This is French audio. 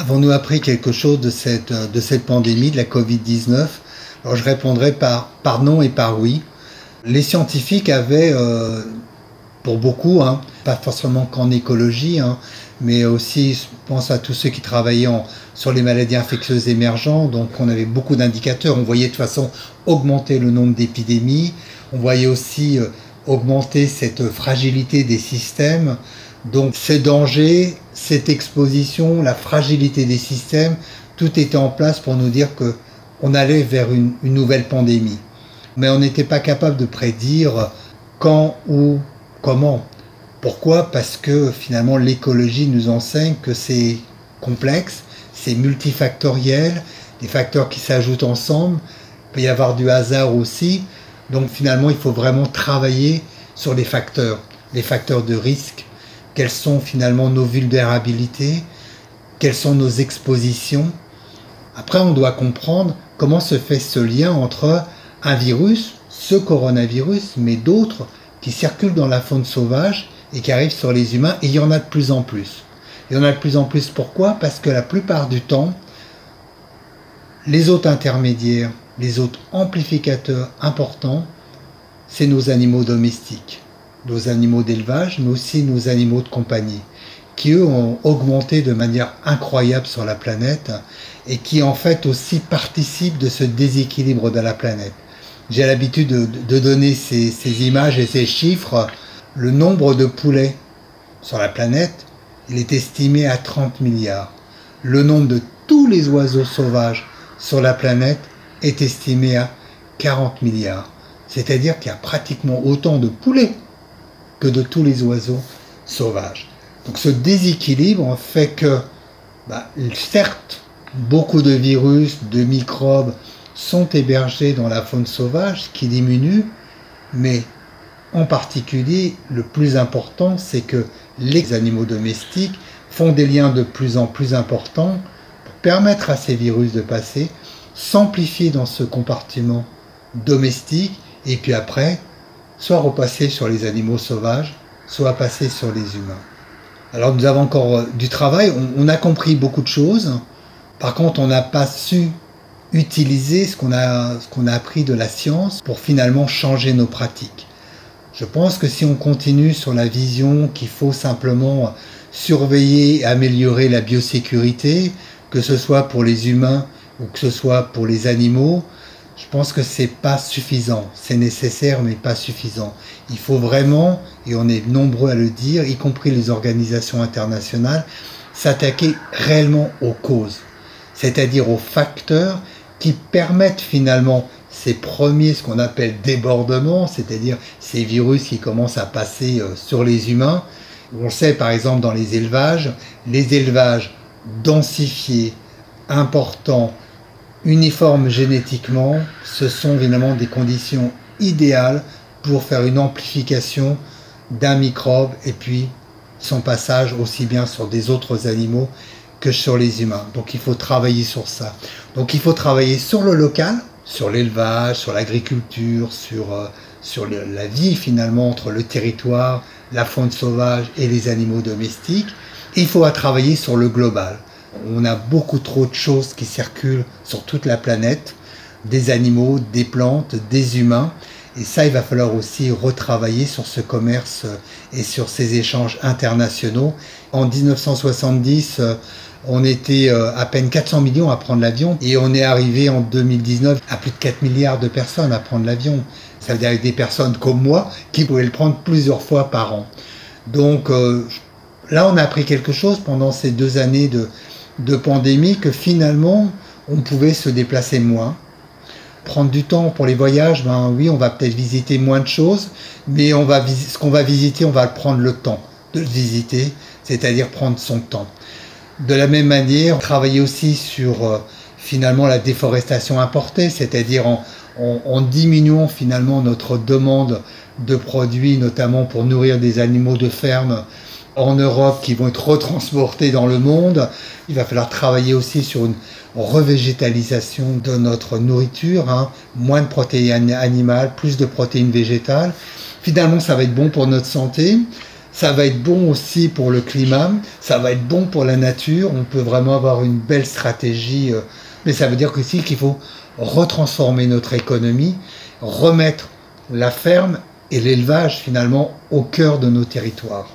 Avons-nous appris quelque chose de cette pandémie, de la Covid-19? Alors je répondrai par non et par oui. Les scientifiques avaient, pour beaucoup, pas forcément qu'en écologie, mais aussi, je pense à tous ceux qui travaillaient sur les maladies infectieuses émergentes, donc on avait beaucoup d'indicateurs. On voyait de toute façon augmenter le nombre d'épidémies, on voyait aussi augmenter cette fragilité des systèmes. Donc ces dangers, cette exposition, la fragilité des systèmes, tout était en place pour nous dire qu'on allait vers une nouvelle pandémie. Mais on n'était pas capable de prédire quand, où, comment. Pourquoi? Parce que finalement l'écologie nous enseigne que c'est complexe, c'est multifactoriel, des facteurs qui s'ajoutent ensemble, il peut y avoir du hasard aussi. Donc finalement il faut vraiment travailler sur les facteurs de risque. Quelles sont finalement nos vulnérabilités, quelles sont nos expositions. Après, on doit comprendre comment se fait ce lien entre un virus, ce coronavirus, mais d'autres qui circulent dans la faune sauvage et qui arrivent sur les humains, et il y en a de plus en plus. Il y en a de plus en plus, pourquoi? Parce que la plupart du temps, les hôtes intermédiaires, les hôtes amplificateurs importants, c'est nos animaux domestiques. Nos animaux d'élevage, mais aussi nos animaux de compagnie, qui eux ont augmenté de manière incroyable sur la planète et qui en fait aussi participent de ce déséquilibre de la planète. J'ai l'habitude de donner ces images et ces chiffres. Le nombre de poulets sur la planète, il est estimé à 30 milliards. Le nombre de tous les oiseaux sauvages sur la planète est estimé à 40 milliards. C'est-à-dire qu'il y a pratiquement autant de poulets que de tous les oiseaux sauvages. Donc ce déséquilibre fait que, certes, beaucoup de virus, de microbes sont hébergés dans la faune sauvage, ce qui diminue, mais en particulier, le plus important, c'est que les animaux domestiques font des liens de plus en plus importants pour permettre à ces virus de passer, s'amplifier dans ce compartiment domestique, et puis après, soit repasser sur les animaux sauvages, soit passer sur les humains. Alors nous avons encore du travail, on a compris beaucoup de choses, par contre on n'a pas su utiliser ce qu'on a appris de la science pour finalement changer nos pratiques. Je pense que si on continue sur la vision qu'il faut simplement surveiller et améliorer la biosécurité, que ce soit pour les humains ou que ce soit pour les animaux, je pense que c'est pas suffisant. C'est nécessaire, mais pas suffisant. Il faut vraiment, et on est nombreux à le dire, y compris les organisations internationales, s'attaquer réellement aux causes, c'est-à-dire aux facteurs qui permettent finalement ces premiers, ce qu'on appelle débordements, c'est-à-dire ces virus qui commencent à passer sur les humains. On sait par exemple dans les élevages densifiés, importants, uniformes génétiquement, ce sont évidemment des conditions idéales pour faire une amplification d'un microbe et puis son passage aussi bien sur des autres animaux que sur les humains. Donc il faut travailler sur ça. Donc il faut travailler sur le local, sur l'élevage, sur l'agriculture, sur la vie finalement entre le territoire, la faune sauvage et les animaux domestiques. Et il faut travailler sur le global. On a beaucoup trop de choses qui circulent sur toute la planète, des animaux, des plantes, des humains. Et ça, il va falloir aussi retravailler sur ce commerce et sur ces échanges internationaux. En 1970, on était à peine 400 millions à prendre l'avion et on est arrivé en 2019 à plus de 4 milliards de personnes à prendre l'avion. Ça veut dire avec des personnes comme moi qui pouvaient le prendre plusieurs fois par an. Donc là, on a appris quelque chose pendant ces 2 années de pandémie, que finalement, on pouvait se déplacer moins. Prendre du temps pour les voyages, oui, on va peut-être visiter moins de choses, mais ce qu'on va visiter, on va prendre le temps de le visiter, c'est-à-dire prendre son temps. De la même manière, travailler aussi sur finalement la déforestation importée, c'est-à-dire en diminuant finalement notre demande de produits, notamment pour nourrir des animaux de ferme en Europe qui vont être retransportés dans le monde. Il va falloir travailler aussi sur une revégétalisation de notre nourriture, moins de protéines animales, plus de protéines végétales. Finalement, ça va être bon pour notre santé. Ça va être bon aussi pour le climat, ça va être bon pour la nature, on peut vraiment avoir une belle stratégie, mais ça veut dire aussi qu'il faut retransformer notre économie, remettre la ferme et l'élevage finalement au cœur de nos territoires.